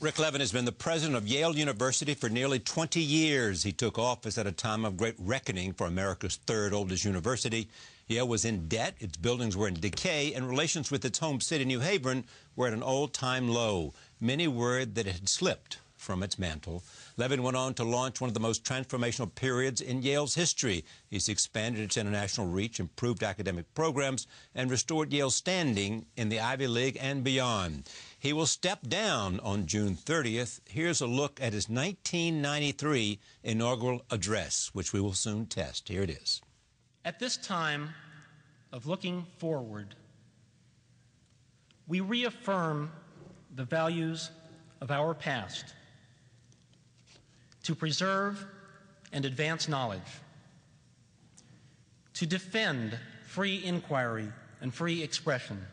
Rick Levin has been the president of Yale University for nearly 20 years. He took office at a time of great reckoning for America's third oldest university. Yale was in debt, its buildings were in decay, and relations with its home city, New Haven, were at an all-time low. Many worried that it had slipped from its mantle. Levin went on to launch one of the most transformational periods in Yale's history. He's expanded its international reach, improved academic programs, and restored Yale's standing in the Ivy League and beyond. He will step down on June 30th. Here's a look at his 1993 inaugural address, which we will soon test. Here it is. At this time of looking forward, we reaffirm the values of our past to preserve and advance knowledge, to defend free inquiry and free expression,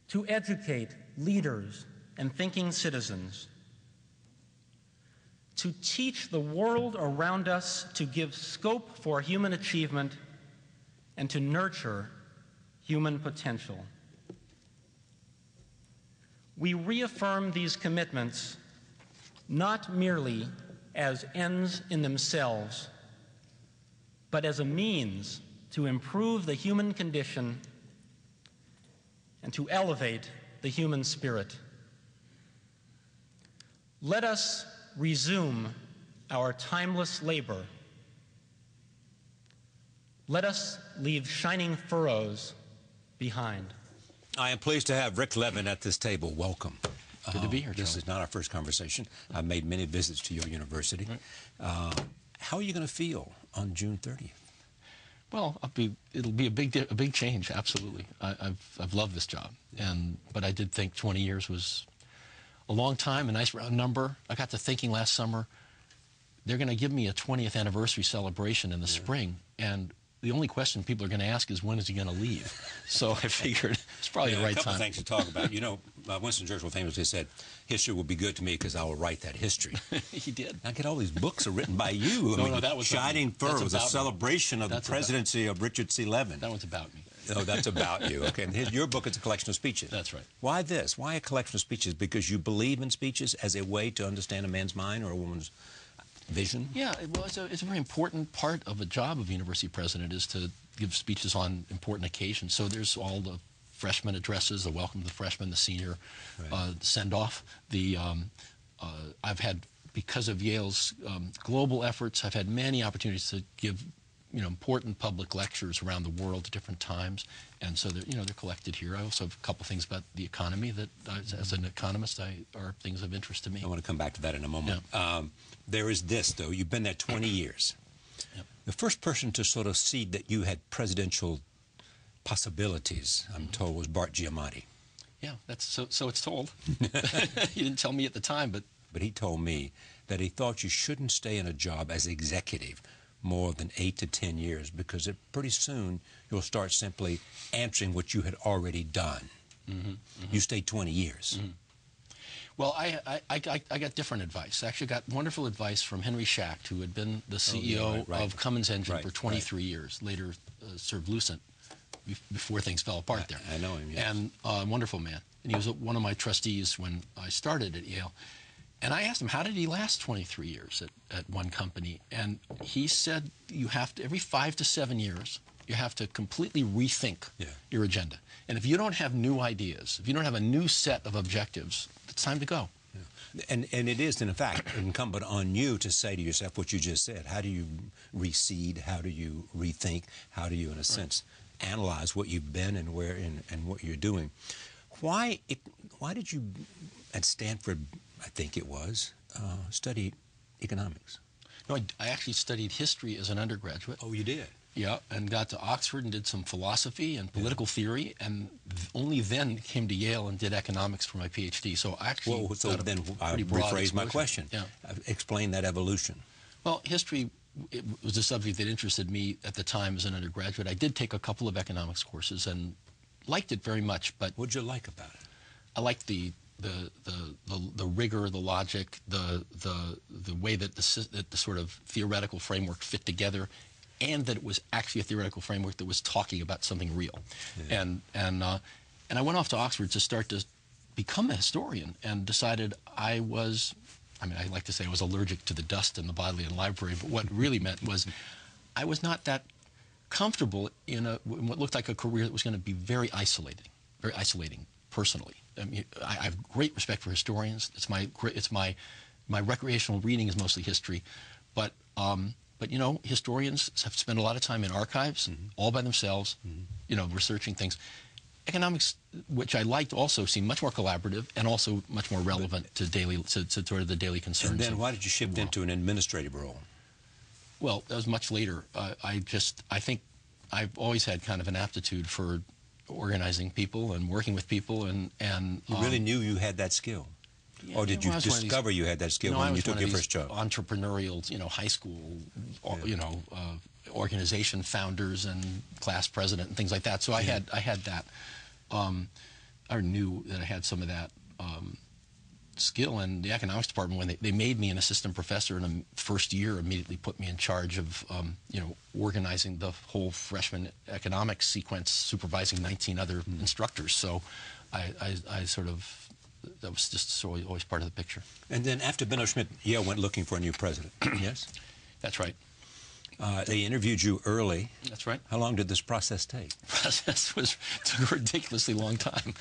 to educate leaders and thinking citizens, to teach the world around us to give scope for human achievement and to nurture human potential. We reaffirm these commitments not merely as ends in themselves, but as a means to improve the human condition and to elevate the human spirit. Let us resume our timeless labor. Let us leave shining furrows behind. I am pleased to have Rick Levin at this table. Welcome. Good to be here, This Charlie. is not our first conversation. I've made many visits to your university. Right. How are you going to feel on June 30th? Well, it'll be a big change. Absolutely. I've loved this job, but I did think 20 years was a long time, a nice round number. I got to thinking last summer, they're going to give me a 20th anniversary celebration in the spring, and the only question people are going to ask is, when is he going to leave? So I figured it's probably the right time. A couple things to talk about. You know, Winston Churchill famously said, history will be good to me because I will write that history. He did. I get all these books are written by you. No, that was Shining Fur was a celebration of the presidency of Richard C. Levin. That one's about me. Oh, that's about you. Okay. And your book is a collection of speeches. That's right. Why this? Why a collection of speeches? Because you believe in speeches as a way to understand a man's mind or a woman's vision? Yeah, well, it's a very important part of a job of university president is to give speeches on important occasions. So there's all the freshman addresses, the welcome to the freshmen, the senior send-off. I've had, because of Yale's global efforts, I've had many opportunities to give important public lectures around the world at different times, and so they're collected here. I also have a couple things about the economy that, as an economist, are things of interest to me. I want to come back to that in a moment. Yeah. There is this, though. You've been there 20 years. Yep. The first person to sort of see that you had presidential possibilities, I'm told, was Bart Giamatti. Yeah, that's so it's told. He didn't tell me at the time, but he told me that he thought you shouldn't stay in a job as executive more than 8 to 10 years because pretty soon you'll start simply answering what you had already done. Mm-hmm, mm-hmm. You stayed 20 years. Mm-hmm. Well, I got different advice. I actually got wonderful advice from Henry Schacht, who had been the CEO of Cummins Engine for 23 years, later served Lucent before things fell apart there. I know him, yes. And a wonderful man. And he was one of my trustees when I started at Yale. And I asked him, how did he last 23 years at one company? And he said, you have to, every 5 to 7 years, you have to completely rethink your agenda. And if you don't have new ideas, if you don't have a new set of objectives, it's time to go. Yeah. And it is, in fact, incumbent on you to say to yourself what you just said. How do you reseed? How do you rethink? How do you, in a sense, analyze what you've been and where and what you're doing? Why did you, at Stanford, I think it was, study economics? No, I actually studied history as an undergraduate. Oh, you did? Yeah, and got to Oxford and did some philosophy and political theory, and only then came to Yale and did economics for my PhD. So I actually then I rephrase my question. Yeah. Explain that evolution. Well, history was a subject that interested me at the time as an undergraduate. I did take a couple of economics courses and liked it very much. But what'd you like about it? I liked the rigor, the logic, the way that the sort of theoretical framework fit together, and that it was actually a theoretical framework that was talking about something real. Yeah. And I went off to Oxford to start to become a historian and decided I like to say I was allergic to the dust in the Bodleian Library, but what it really meant was I was not that comfortable in what looked like a career that was going to be very isolating personally. I mean, I have great respect for historians. It's my recreational reading is mostly history, but you know, historians have spent a lot of time in archives, all by themselves, you know, researching things. Economics, which I liked, also seemed much more collaborative and also much more relevant to sort of the daily concerns. And then why did you shift into an administrative role? Well, that was much later. I think I've always had kind of an aptitude for organizing people and working with people, and you really knew you had that skill. Yeah, or did you discover you had that skill when you took your first job? Entrepreneurial, you know, high school, you know, organization founders and class president and things like that. So I had that. I knew that I had some of that skill. And the economics department, when they made me an assistant professor in the first year, immediately put me in charge of you know, organizing the whole freshman economics sequence, supervising 19 other instructors. So I sort of, that was just always part of the picture. And then after Benno Schmidt, Yale went looking for a new president. Yes? That's right. They interviewed you early. That's right. How long did this process take? The process took a ridiculously long time.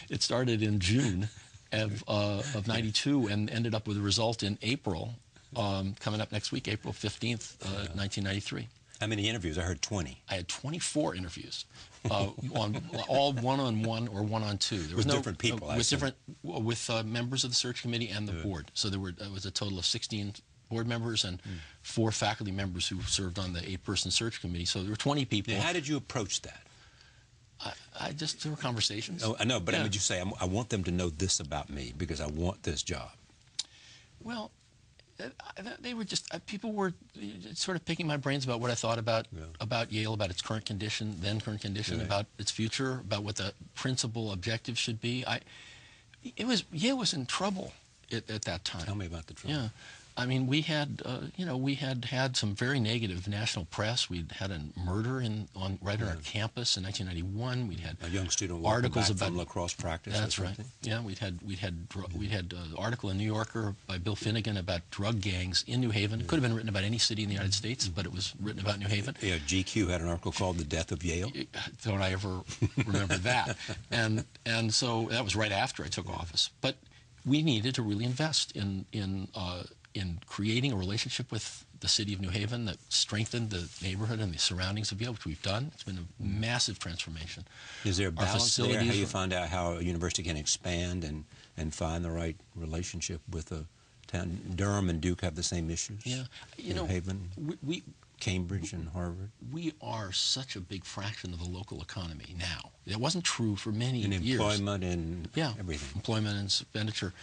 It started in June of '92 and ended up with a result in April, coming up next week, April 15th, 1993. How many interviews? I heard 20. I had 24 interviews, on all one-on-one or one-on-two. There was different people, with members of the search committee and the board. So there was a total of 16 board members and 4 faculty members who served on the 8-person search committee. So there were 20 people. Now, how did you approach that? There were conversations. Oh, I know, but would you say, I want them to know this about me because I want this job? Well, they were just, people were sort of picking my brains about what I thought about Yale, about its current condition, about its future, about what the principal objective should be. Yale was in trouble at that time. Tell me about the trouble. Yeah. I mean, we had, you know, we had some very negative national press. We'd had a murder right on our campus in 1991. We'd had a young student articles back about from lacrosse practice. That's right. Yeah, we'd had an article in New Yorker by Bill Finnegan about drug gangs in New Haven. It could have been written about any city in the United States, but it was written about New Haven. Yeah, GQ had an article called "The Death of Yale." Don't I ever remember that? And so that was right after I took office. But we needed to really invest in creating a relationship with the city of New Haven that strengthened the neighborhood and the surroundings of Yale, which we've done. It's been a massive transformation. Is there a balance there? How you find out how a university can expand and find the right relationship with a town? Durham and Duke have the same issues. Yeah, New Haven, Cambridge, and Harvard. We are such a big fraction of the local economy now. It wasn't true for many years. In employment and everything. Employment and expenditure.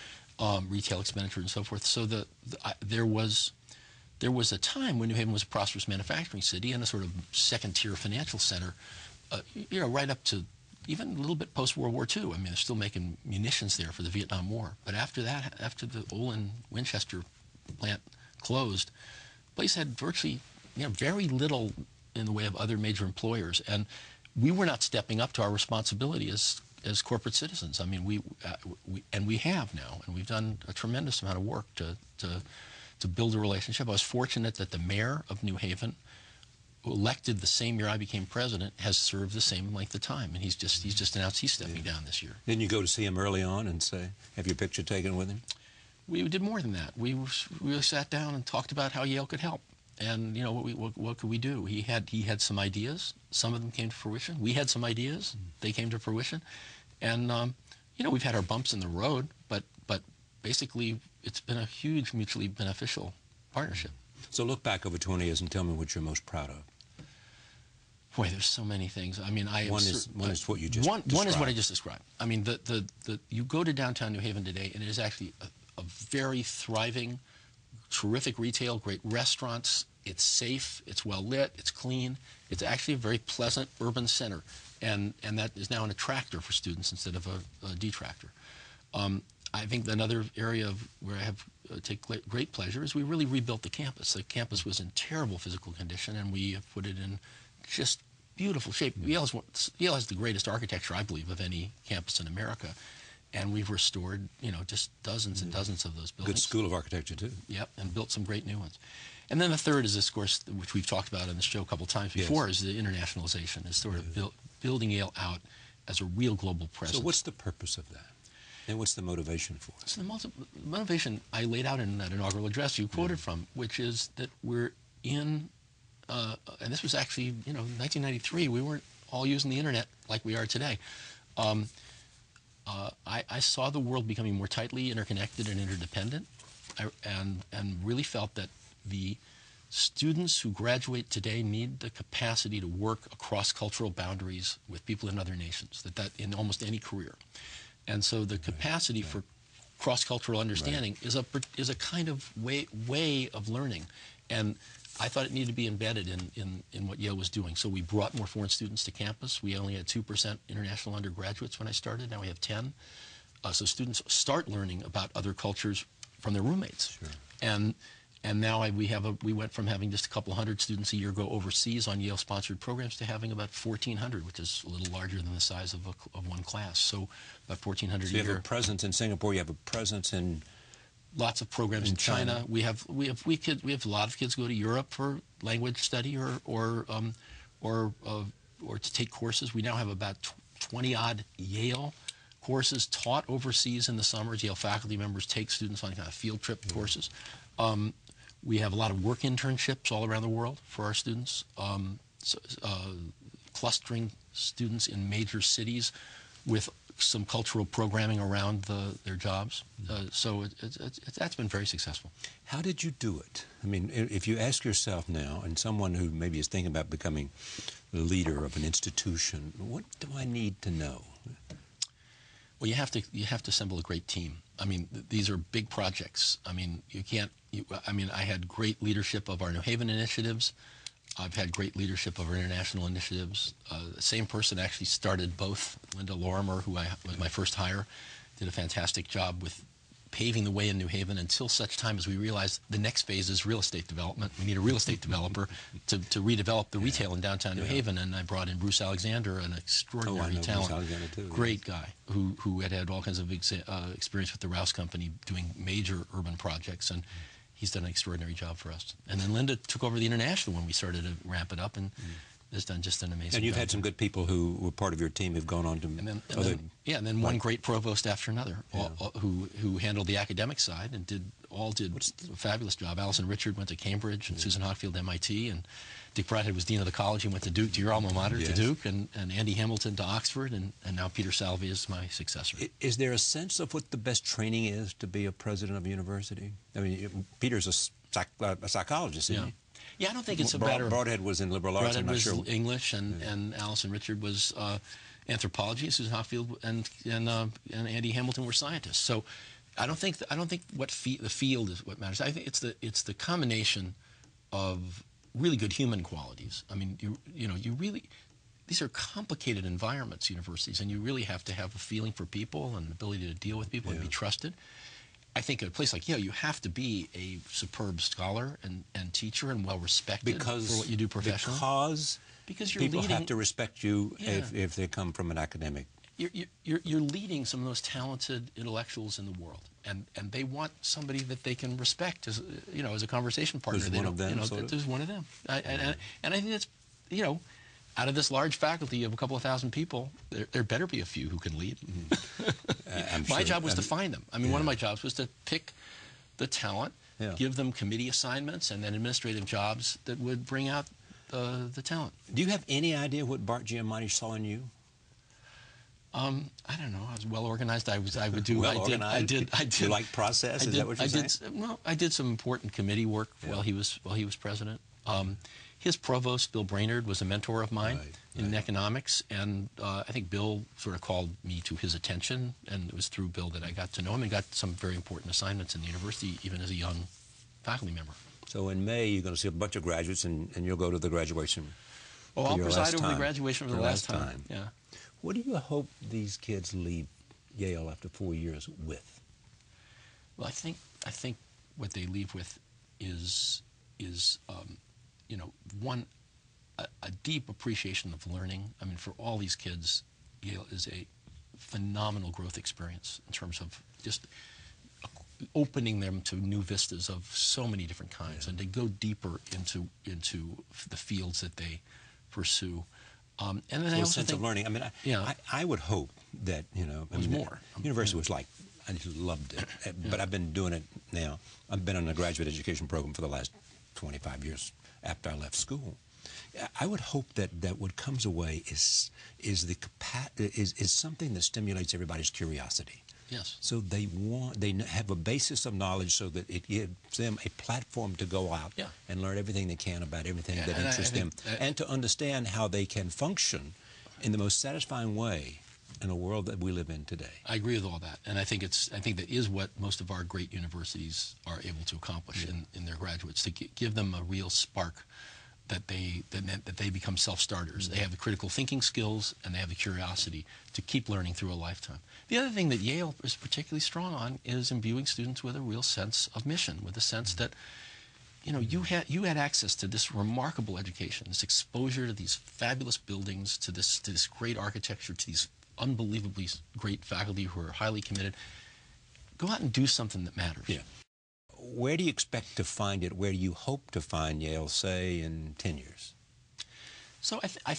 Retail expenditure and so forth. So there was a time when New Haven was a prosperous manufacturing city and a sort of second-tier financial center, you know, right up to even a little bit post-World War II. I mean, they're still making munitions there for the Vietnam War. But after that, after the Olin Winchester plant closed, the place had virtually, you know, very little in the way of other major employers, and we were not stepping up to our responsibility as corporate citizens. I mean, we have now, and we've done a tremendous amount of work to build a relationship. I was fortunate that the mayor of New Haven, elected the same year I became president, has served the same length of time, and he's just announced he's stepping down this year. Didn't you go to see him early on and say, have your picture taken with him? We did more than that. We sat down and talked about how Yale could help, and you know what could we do. He had some ideas. Some of them came to fruition. We had some ideas. They came to fruition. And, you know, we've had our bumps in the road, but basically it's been a huge mutually beneficial partnership. So look back over 20 years and tell me what you're most proud of. Boy, there's so many things. I mean, one is what you just described. One is what I just described. I mean, you go to downtown New Haven today, and it is actually a very thriving, terrific retail, great restaurants. It's safe, it's well lit, it's clean. It's actually a very pleasant urban center. And that is now an attractor for students instead of a detractor. I think another area where I take great pleasure is we really rebuilt the campus. The campus was in terrible physical condition, and we have put it in just beautiful shape. Yale has the greatest architecture, I believe, of any campus in America. and we've restored, just dozens and dozens of those buildings. Good school of architecture, too. Yep, and built some great new ones. And then the third is, of course, which we've talked about on the show a couple times before, is the internationalization, is sort of building Yale out as a real global presence. So what's the purpose of that? And what's the motivation for it? So the motivation I laid out in that inaugural address you quoted from, which is that we're in, and this was actually, 1993, we weren't all using the internet like we are today. I saw the world becoming more tightly interconnected and interdependent, and really felt that the students who graduate today need the capacity to work across cultural boundaries with people in other nations, that in almost any career. And so the capacity for cross-cultural understanding is a kind of way of learning. And I thought it needed to be embedded in what Yale was doing. So we brought more foreign students to campus. We only had 2% international undergraduates when I started. Now we have 10. So students start learning about other cultures from their roommates. Sure. And now we went from having just a couple hundred students a year go overseas on Yale-sponsored programs to having about 1,400, which is a little larger than the size of one class. So about 1,400 a year. So you have a presence in Singapore. You have a presence in lots of programs in China. We have a lot of kids go to Europe for language study or to take courses. We now have about 20-odd Yale courses taught overseas in the summers. Yale faculty members take students on kind of field trip courses. We have a lot of work internships all around the world for our students, clustering students in major cities with some cultural programming around their jobs. So that's been very successful. How did you do it? I mean, if you ask yourself now, and someone who maybe is thinking about becoming the leader of an institution, what do I need to know? Well, you have to assemble a great team. I mean, these are big projects. I mean, I had great leadership of our New Haven initiatives. I've had great leadership of our international initiatives. The same person actually started both. Linda Lorimer, who was my first hire, did a fantastic job with paving the way in New Haven until such time as we realized the next phase is real estate development. We need a real estate developer to redevelop the retail in downtown New Haven, and I brought in Bruce Alexander, an extraordinary talent, great guy who had all kinds of experience with the Rouse Company doing major urban projects, and he's done an extraordinary job for us. And then Linda took over the international when we started to ramp it up, and has done just an amazing job. And you've had some good people who were part of your team who've gone on to and then one great provost after another, who handled the academic side and did a fabulous job. Allison Richard went to Cambridge, and Susan Hockfield MIT, and Dick Bradhead was dean of the college. He went to Duke, to your alma mater, to Duke, and Andy Hamilton to Oxford, and now Peter Salvi is my successor. Is there a sense of what the best training is to be a president of a university? I mean, Peter's a psychologist, isn't he? Yeah, I don't think it's a matter of... Broadhead was in liberal arts, I'm not sure. Broadhead was English, and Allison Richard was anthropology. Susan Hockfield and Andy Hamilton were scientists. So I don't think what the field is what matters. I think it's the combination of really good human qualities. I mean, you really, these are complicated environments, universities, and you really have to have a feeling for people and an ability to deal with people and be trusted. I think at a place like Yale, you have to be a superb scholar and teacher and well respected for what you do professionally. Because you're people leading, have to respect you if they come from an academic. You're leading some of those talented intellectuals in the world, and they want somebody that they can respect as a conversation partner. There's one of them. There's one of them, and I think that's out of this large faculty of a couple of thousand people, there better be a few who can lead. My job was to find them. I mean, one of my jobs was to pick the talent, give them committee assignments, and then administrative jobs that would bring out the talent. Do you have any idea what Bart Giamatti saw in you? I don't know. I was well organized. I would do. I did. You like process? Is that what you're saying? Well, I did some important committee work while he was president. His provost, Bill Brainerd, was a mentor of mine in economics, and I think Bill sort of called me to his attention, and it was through Bill that I got to know him and got some very important assignments in the university, even as a young faculty member. So in May, you're going to see a bunch of graduates, and you'll go to the graduation. Oh, I'll preside over the graduation for the last time. Yeah. What do you hope these kids leave Yale after 4 years with? Well, I think what they leave with is one, a deep appreciation of learning. I mean, for all these kids, Yale is a phenomenal growth experience in terms of just opening them to new vistas of so many different kinds, and to go deeper into the fields that they pursue. And then so I a also sense think, of learning. I mean, I would hope that, you know, I mean, more. University was like, I just loved it. But I've been doing it now. I've been in a graduate education program for the last 25 years after I left school. I would hope that what comes away is something that stimulates everybody's curiosity. Yes. So they have a basis of knowledge, so that it gives them a platform to go out and learn everything they can about everything that interests them, and to understand how they can function in the most satisfying way in a world that we live in today. I agree with all that, and I think that is what most of our great universities are able to accomplish in their graduates, to give them a real spark that they become self-starters. They have the critical thinking skills, and they have the curiosity to keep learning through a lifetime. The other thing that Yale is particularly strong on is imbuing students with a real sense of mission, with a sense that, you know, you had access to this remarkable education, this exposure to these fabulous buildings, to this great architecture, to these unbelievably great faculty who are highly committed. Go out and do something that matters. Yeah. Where do you expect to find it? Where do you hope to find Yale, say, in 10 years? So I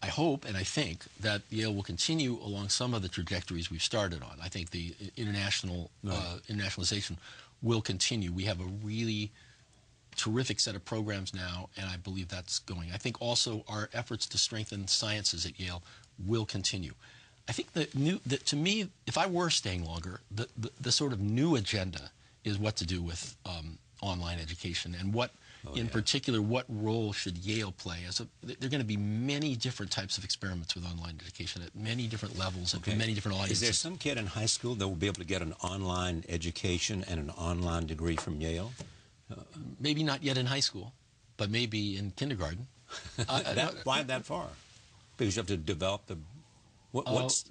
hope and I think that Yale will continue along some of the trajectories we've started on. I think the internationalization will continue. We have a really terrific set of programs now, and I believe that's going. I think also our efforts to strengthen sciences at Yale will continue. I think that to me, if I were staying longer, the sort of new agenda is what to do with online education, and what, in particular, what role should Yale play? There are going to be many different types of experiments with online education at many different levels and for many different audiences. Is there some kid in high school that will be able to get an online education and an online degree from Yale? Maybe not yet in high school, but maybe in kindergarten. Why that far? Because you have to develop the... What's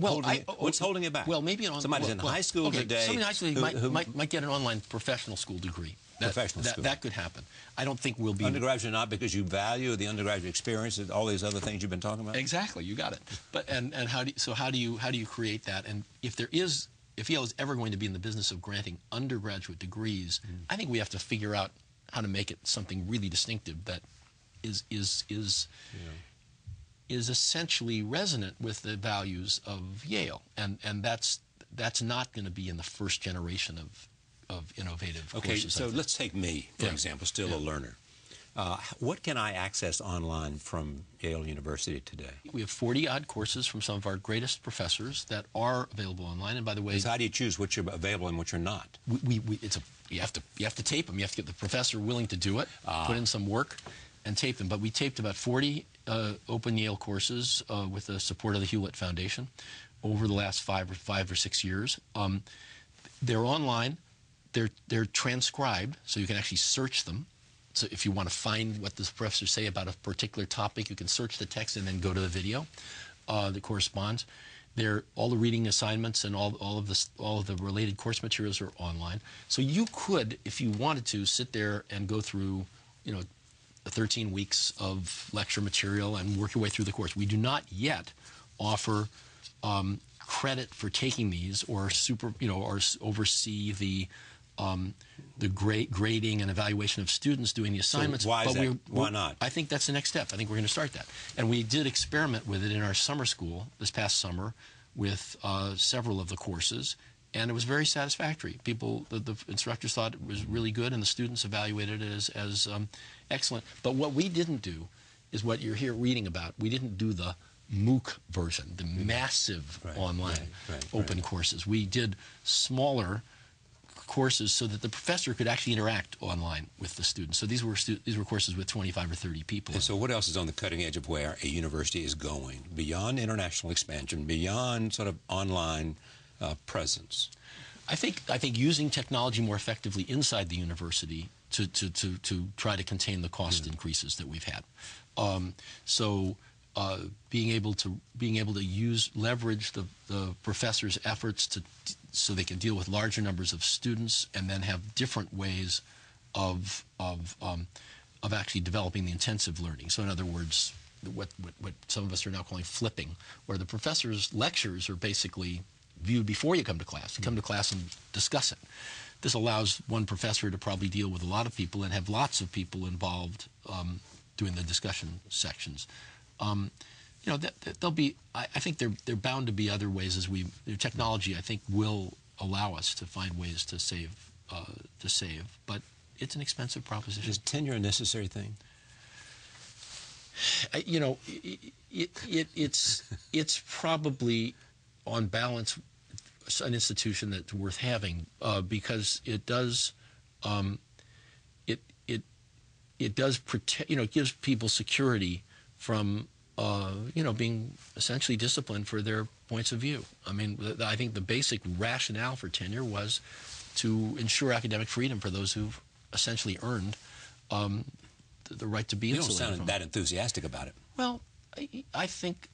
holding it back? Well, maybe somebody's in high school today. Somebody in high school might get an online professional school degree. That could happen. I don't think we'll be undergraduate, not because you value the undergraduate experience and all these other things you've been talking about. Exactly, you got it. But how do you create that? And if Yale is ever going to be in the business of granting undergraduate degrees, I think we have to figure out how to make it something really distinctive that is essentially resonant with the values of Yale, and that's not going to be in the first generation of innovative courses. So let's take me, for example, still a learner. What can I access online from Yale University today? We have 40-odd courses from some of our greatest professors that are available online. And by the way, how do you choose which are available and which are not? You have to tape them. You have to get the professor willing to do it, put in some work, and tape them. But we taped about 40 open Yale courses with the support of the Hewlett Foundation over the last 5 or 6 years. They're online. They're transcribed, so you can actually search them. So if you want to find what the professors say about a particular topic, you can search the text and then go to the video that corresponds. All the reading assignments and all of the related course materials are online. So you could, if you wanted to, sit there and go through, 13 weeks of lecture material and work your way through the course. We do not yet offer credit for taking these, or or oversee the grading and evaluation of students doing the assignments. So why is that? Why not? I think that's the next step. I think we're going to start that. And we did experiment with it in our summer school this past summer with several of the courses, and it was very satisfactory. The instructors thought it was really good, and the students evaluated it as excellent. But what we didn't do is what you're here reading about. We didn't do the MOOC version, the massive online open courses. We did smaller courses so that the professor could actually interact online with the students. So these were courses with 25 or 30 people. And so what else is on the cutting edge of where a university is going beyond international expansion, beyond sort of online presence? I think using technology more effectively inside the university to try to contain the cost increases that we've had. Being able to leverage the professors' efforts so they can deal with larger numbers of students, and then have different ways of actually developing the intensive learning. So in other words, what some of us are now calling flipping, where the professor's lectures are basically viewed before you come to class. You come to class and discuss it. This allows one professor to probably deal with a lot of people and have lots of people involved doing the discussion sections. You know, there'll be. I think there bound to be other ways as technology, I think, will allow us to find ways to save. But it's an expensive proposition. Is tenure a necessary thing? You know, it's probably, on balance, an institution that's worth having because it does it does protect. You know, it gives people security from you know, being essentially disciplined for their points of view. I mean, I think the basic rationale for tenure was to ensure academic freedom for those who've essentially earned the right to be insulated. You don't sound that enthusiastic about it. Well, I think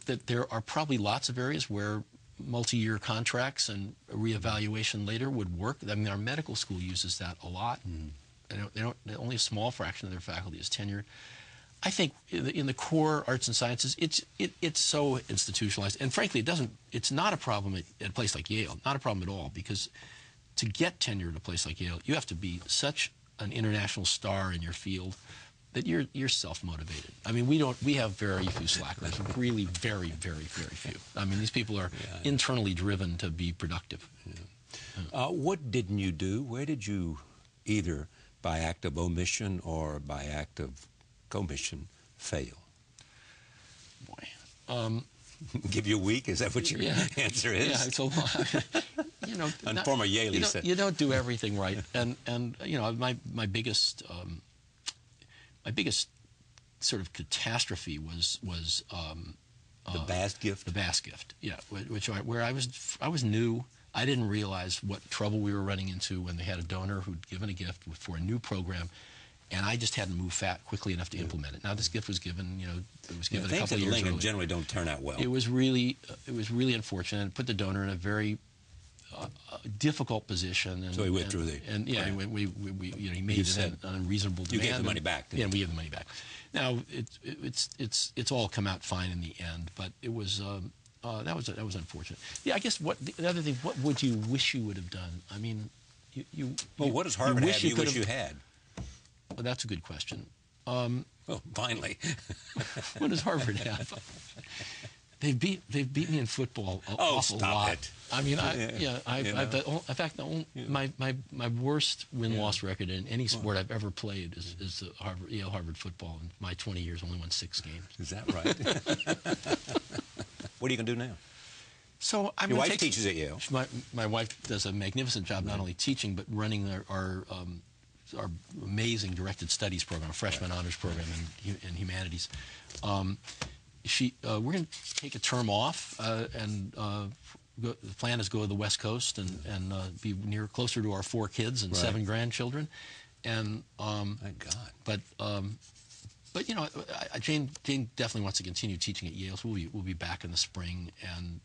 that there are probably lots of areas where multi-year contracts and a reevaluation later would work. I mean, our medical school uses that a lot. Only a small fraction of their faculty is tenured. I think in the core arts and sciences, it's so institutionalized, and frankly, it's not a problem at a place like Yale. Not a problem at all, because to get tenure at a place like Yale, you have to be such an international star in your field that you're self-motivated. I mean, we have very few slackers, really very, very, very few. I mean, these people are internally driven to be productive. What didn't you do? Where did you, either by act of omission or by act of commission, fail? Boy. Give you a week? Is that what your answer is? Yeah, it's a lot. You know, and former Yale said, you don't do everything right, and you know, my biggest sort of catastrophe was the Bass gift. The Bass gift, yeah, where I was new. I didn't realize what trouble we were running into when they had a donor who'd given a gift for a new program. And I just hadn't moved quickly enough to implement it. Now, this gift was given, you know, it was given a couple of years earlier. Things generally don't turn out well. It was really unfortunate. It put the donor in a very difficult position. And, so he withdrew the. And yeah, right. he made an unreasonable demand. You gave the money back. Yeah, we gave the money back. Now it's all come out fine in the end, but it was that was unfortunate. Yeah, I guess the other thing, what would you wish you would have done? I mean, what does Harvard have you wish you had? Well, that's a good question. Oh, finally. What does Harvard have? They've beat me in football an awful lot. It. I mean, in fact, my worst win-loss record in any sport I've ever played is the Yale-Harvard football. In my 20 years, only won 6 games. Is that right? What are you going to do now? So your wife teaches at Yale. My wife does a magnificent job, not only teaching but running our amazing directed studies program, a freshman honors program in humanities. We're going to take a term off, and the plan is to go to the West Coast and be closer to our 4 kids and 7 grandchildren. And thank God. But you know, Jane definitely wants to continue teaching at Yale, so we'll be back in the spring. And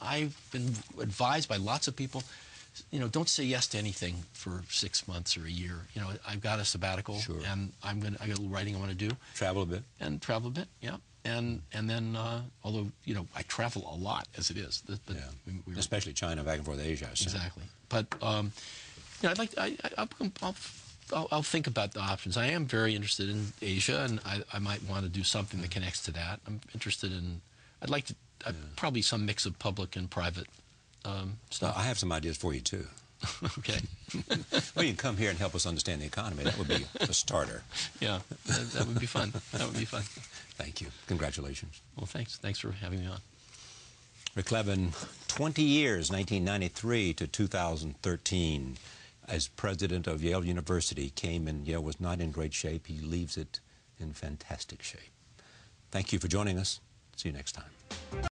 I've been advised by lots of people, you know, don't say yes to anything for 6 months or a year. You know, I've got a sabbatical, and I got a little writing I want to do. Travel a bit. Yeah. And then, although, you know, I travel a lot as it is. But especially China, back and forth to Asia. Exactly. But, you know, I'll think about the options. I am very interested in Asia, and I might want to do something that connects to that. I'm interested in, probably some mix of public and private stuff. Well, I have some ideas for you, too. Okay. Well, you can come here and help us understand the economy. That would be a starter. Yeah, that would be fun. That would be fun. Thank you. Congratulations. Well, thanks. Thanks for having me on. Rick Levin, 20 years, 1993 to 2013, as president of Yale University, came in. Yale was not in great shape. He leaves it in fantastic shape. Thank you for joining us. See you next time.